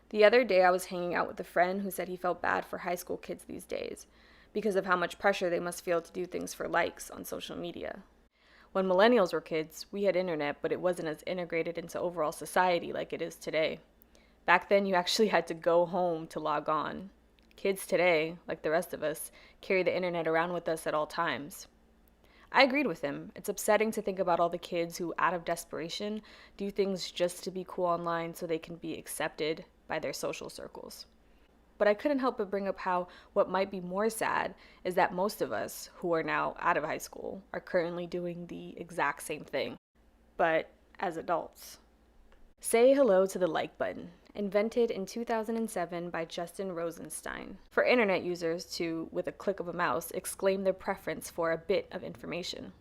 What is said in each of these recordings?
The other day, I was hanging out with a friend who said he felt bad for high school kids these days because of how much pressure they must feel to do things for likes on social media. When millennials were kids, we had internet, but it wasn't as integrated into overall society like it is today. Back then, you actually had to go home to log on. Kids today, like the rest of us, carry the internet around with us at all times. I agreed with him. It's upsetting to think about all the kids who, out of desperation, do things just to be cool online so they can be accepted by their social circles. But I couldn't help but bring up how what might be more sad is that most of us who are now out of high school are currently doing the exact same thing, but as adults. Say hello to the like button, invented in 2007 by Justin Rosenstein, for internet users to, with a click of a mouse, exclaim their preference for a bit of information.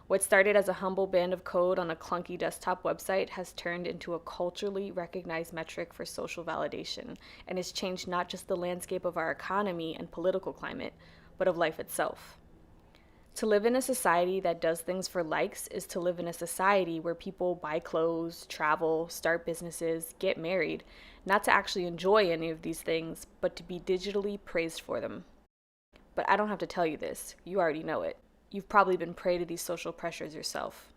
What started as a humble band of code on a clunky desktop website has turned into a culturally recognized metric for social validation and has changed not just the landscape of our economy and political climate, but of life itself. To live in a society that does things for likes is to live in a society where people buy clothes, travel, start businesses, get married, not to actually enjoy any of these things, but to be digitally praised for them. But I don't have to tell you this, you already know it. You've probably been prey to these social pressures yourself.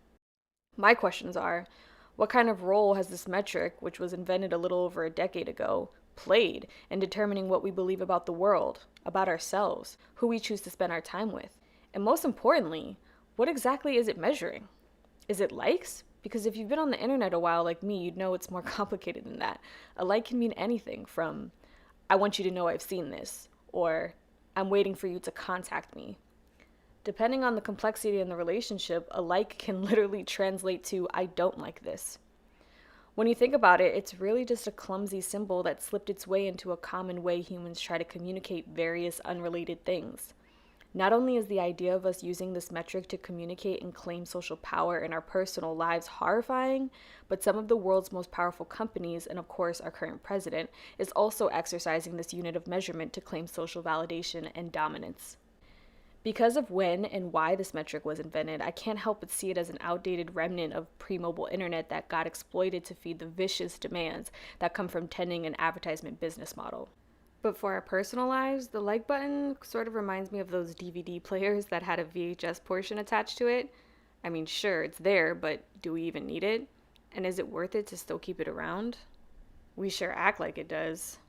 My questions are, what kind of role has this metric, which was invented a little over a decade ago, played in determining what we believe about the world, about ourselves, who we choose to spend our time with? And most importantly, what exactly is it measuring? Is it likes? Because if you've been on the internet a while like me, you'd know it's more complicated than that. A like can mean anything from, I want you to know I've seen this, or I'm waiting for you to contact me. Depending on the complexity in the relationship, a like can literally translate to, I don't like this. When you think about it, it's really just a clumsy symbol that slipped its way into a common way humans try to communicate various unrelated things. Not only is the idea of us using this metric to communicate and claim social power in our personal lives horrifying, but some of the world's most powerful companies, and of course our current president, is also exercising this unit of measurement to claim social validation and dominance. Because of when and why this metric was invented, I can't help but see it as an outdated remnant of pre-mobile internet that got exploited to feed the vicious demands that come from tending an advertisement business model. But for our personal lives, the like button sort of reminds me of those DVD players that had a VHS portion attached to it. I mean, sure, it's there, but do we even need it? And is it worth it to still keep it around? We sure act like it does.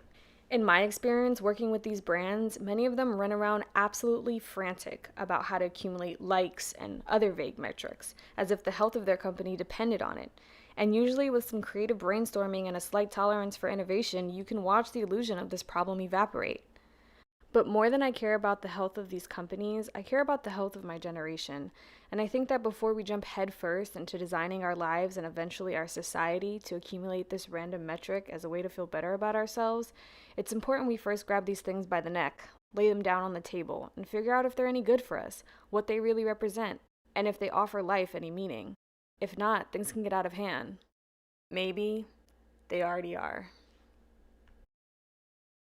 In my experience working with these brands, many of them run around absolutely frantic about how to accumulate likes and other vague metrics, as if the health of their company depended on it. And usually, with some creative brainstorming and a slight tolerance for innovation, you can watch the illusion of this problem evaporate. But more than I care about the health of these companies, I care about the health of my generation. And I think that before we jump headfirst into designing our lives and eventually our society to accumulate this random metric as a way to feel better about ourselves, it's important we first grab these things by the neck, lay them down on the table, and figure out if they're any good for us, what they really represent, and if they offer life any meaning. If not, things can get out of hand. Maybe they already are.